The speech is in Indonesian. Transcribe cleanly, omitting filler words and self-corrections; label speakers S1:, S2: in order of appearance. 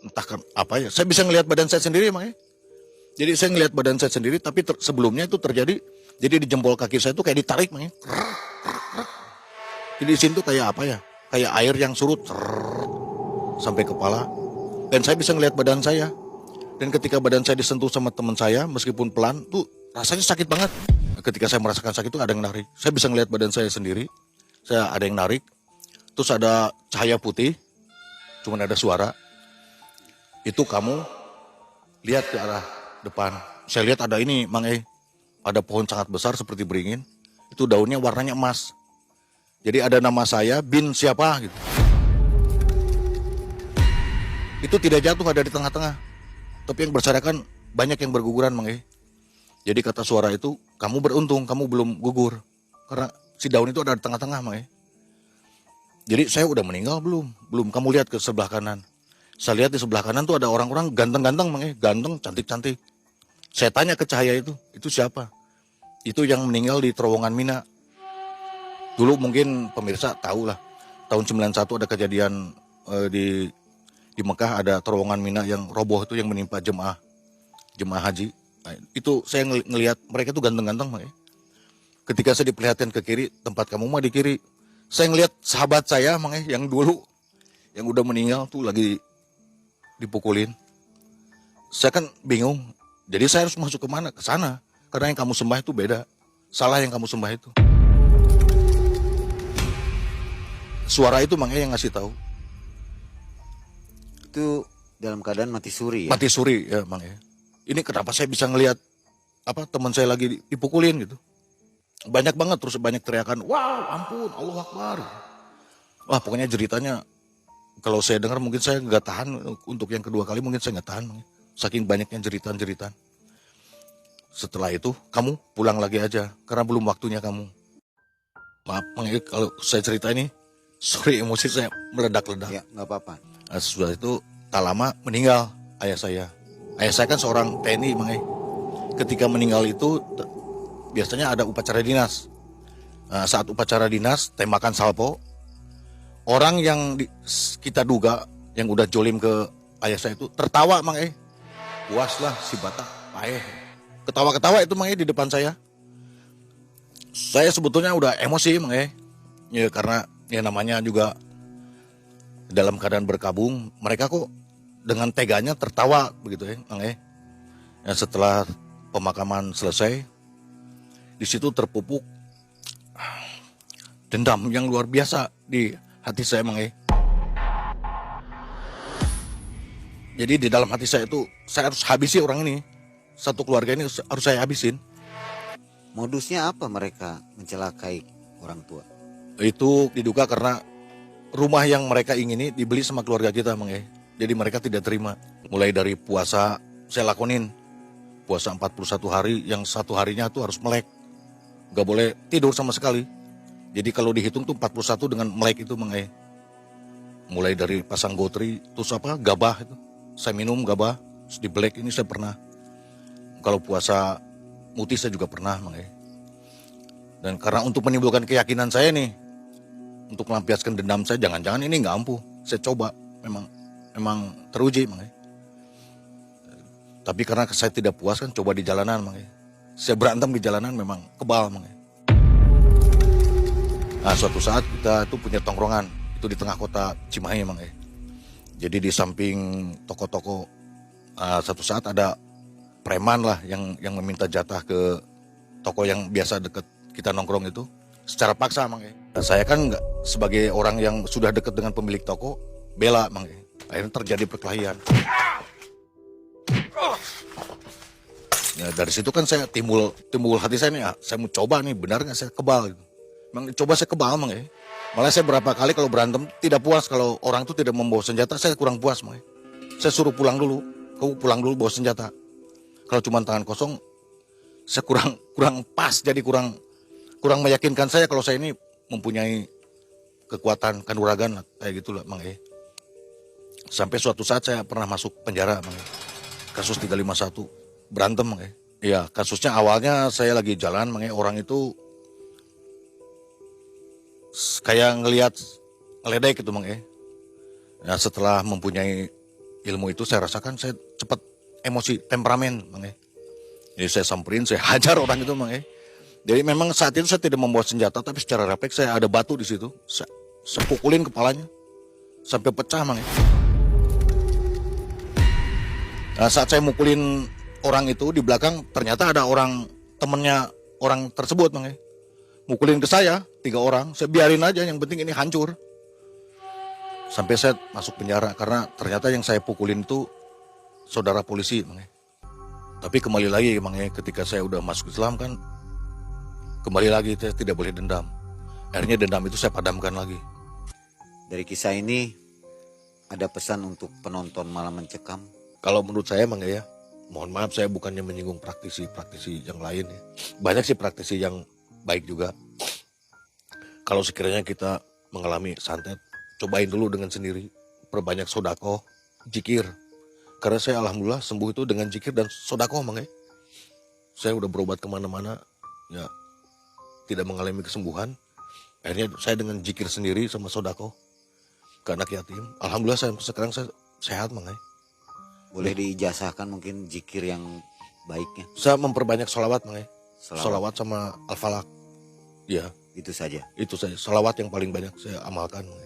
S1: entah kan apa ya. Saya bisa ngelihat badan saya sendiri Mang. Jadi saya ngelihat badan saya sendiri, tapi sebelumnya itu terjadi. Jadi di jempol kaki saya itu kayak ditarik Mang. Jadi di sini tuh kayak apa ya? Kayak air yang surut sampai kepala. Dan saya bisa ngelihat badan saya. Dan ketika badan saya disentuh sama teman saya, meskipun pelan, tuh rasanya sakit banget. Ketika saya merasakan sakit itu ada yang narik. Saya bisa ngelihat badan saya sendiri. Saya ada yang narik. Terus ada cahaya putih. Cuman ada suara. Itu kamu lihat ke arah depan. Saya lihat ada ini, Mang ada pohon sangat besar seperti beringin. Itu daunnya warnanya emas. Jadi ada nama saya, bin siapa gitu. Itu tidak jatuh, ada di tengah-tengah. Tapi yang berserakan banyak yang berguguran Mang. Jadi kata suara itu, kamu beruntung, kamu belum gugur. Karena si daun itu ada di tengah-tengah Mang. Jadi saya udah meninggal belum? Belum, kamu lihat ke sebelah kanan. Saya lihat di sebelah kanan tuh ada orang-orang ganteng-ganteng Mang. Ganteng, cantik-cantik. Saya tanya ke cahaya itu siapa? Itu yang meninggal di terowongan Mina. Dulu mungkin pemirsa tahu lah, tahun 91 ada kejadian di Mekah, ada terowongan Mina yang roboh itu yang menimpa jemaah haji. Nah, itu saya ngelihat mereka tuh ganteng-ganteng Mang. Ketika saya diperlihatkan ke kiri, tempat kamu mah di kiri. Saya ngelihat sahabat saya Mang yang dulu yang udah meninggal tuh lagi dipukulin. Saya kan bingung. Jadi saya harus masuk ke mana? Ke sana. Karena yang kamu sembah itu beda. Salah yang kamu sembah itu. Suara itu Mang yang ngasih tahu.
S2: Itu dalam keadaan mati suri ya?
S1: Mati suri ya Mang. Ini kenapa saya bisa ngelihat teman saya lagi dipukulin gitu. Banyak banget, terus banyak teriakan, wow ampun, Allahu Akbar. Wah pokoknya jeritanya, kalau saya dengar mungkin saya nggak tahan. Untuk yang kedua kali mungkin saya nggak tahan Mang. Saking banyaknya jeritan-jeritan. Setelah itu kamu pulang lagi aja, karena belum waktunya kamu. Maaf Mang, kalau saya cerita ini, sorry emosi saya meledak-ledak.
S2: Ya nggak apa-apa.
S1: Nah, sesudah itu tak lama meninggal ayah saya. Ayah saya kan seorang TNI Mang. Ketika meninggal itu biasanya ada upacara dinas. Nah, saat upacara dinas tembakan salpo, orang yang kita duga yang udah jolim ke ayah saya itu tertawa Mang. Puas lah si Batak paeh. Ketawa-ketawa itu Mang di depan saya. Saya sebetulnya udah emosi Mang. Ya karena ya namanya juga dalam keadaan berkabung, mereka kok dengan teganya tertawa begitu ya Mang. Ya, setelah pemakaman selesai, di situ terpupuk dendam yang luar biasa di hati saya Mang. Jadi di dalam hati saya itu saya harus habisi orang ini. Satu keluarga ini harus saya habisin.
S2: Modusnya apa mereka mencelakai orang tua?
S1: Itu diduga karena rumah yang mereka ingini dibeli sama keluarga kita Mang. Jadi mereka tidak terima. Mulai dari puasa saya lakonin. Puasa 41 hari yang satu harinya tuh harus melek. Gak boleh tidur sama sekali. Jadi kalau dihitung tuh 41 dengan melek itu Mang. Mulai dari pasang gotri, terus gabah itu. Saya minum gabah, terus di black ini saya pernah. Kalau puasa mutih saya juga pernah Mang. Dan karena untuk menimbulkan keyakinan saya nih, untuk melampiaskan dendam saya, jangan-jangan ini nggak ampuh. Saya coba, memang teruji Mang. Tapi karena saya tidak puas kan, coba di jalanan Mang. Saya berantem di jalanan memang kebal Mang. Nah suatu saat kita itu punya tongkrongan, itu di tengah kota Cimahi Mang. Jadi di samping toko-toko, satu saat ada preman lah yang meminta jatah ke toko yang biasa deket kita nongkrong itu secara paksa Mang. Nah, saya kan nggak, sebagai orang yang sudah dekat dengan pemilik toko, bela Mang. Akhirnya terjadi perkelahian. Ya, dari situ kan saya timbul hati saya nih, saya mau coba nih, benar nggak saya kebal gitu. Memang coba saya kebal Mang. Malah saya berapa kali kalau berantem tidak puas kalau orang itu tidak membawa senjata, saya kurang puas Mang. Saya suruh pulang dulu, kamu pulang dulu bawa senjata. Kalau cuma tangan kosong, saya kurang pas, jadi kurang meyakinkan saya kalau saya ini mempunyai kekuatan kanuragan kayak gitulah Mang. Sampai suatu saat saya pernah masuk penjara Mang. Kasus 351 berantem Mang. Iya, kasusnya awalnya saya lagi jalan Mang. Orang itu kayak ngeledek gitu Mang. Nah, setelah mempunyai ilmu itu saya rasakan saya cepat emosi, temperamen, Bang. Jadi saya samperin, saya hajar orang itu, Bang. Jadi memang saat itu saya tidak membawa senjata, tapi secara refleks saya ada batu di situ. Saya pukulin kepalanya sampai pecah, Bang. Nah, saat saya mukulin orang itu di belakang, ternyata ada orang temennya orang tersebut, Bang. Mukulin ke saya 3 orang, saya biarin aja, yang penting ini hancur. Sampai saya masuk penjara karena ternyata yang saya pukulin itu saudara polisi, Bang. Tapi kembali lagi, Bang, ketika saya udah masuk Islam kan, kembali lagi saya tidak boleh dendam. Akhirnya dendam itu saya padamkan lagi.
S2: Dari kisah ini ada pesan untuk penonton Malam Mencekam.
S1: Kalau menurut saya, Bang, ya, mohon maaf saya bukannya menyinggung praktisi yang lain ya. Banyak sih praktisi yang baik juga. Kalau sekiranya kita mengalami santet, cobain dulu dengan sendiri. Perbanyak sodako, jikir. Karena saya alhamdulillah sembuh itu dengan jikir dan sodako, Bang. Saya udah berobat kemana-mana, ya tidak mengalami kesembuhan. Akhirnya saya dengan jikir sendiri sama sodako ke anak yatim. Alhamdulillah sekarang saya sehat, Bang.
S2: Boleh diijazahkan mungkin zikir yang baiknya.
S1: Saya memperbanyak sholawat, Bang.
S2: Selawat.
S1: Sholawat sama al-falak. Ya,
S2: Itu saja.
S1: itu saja. Sholawat yang paling banyak saya amalkan, Bang.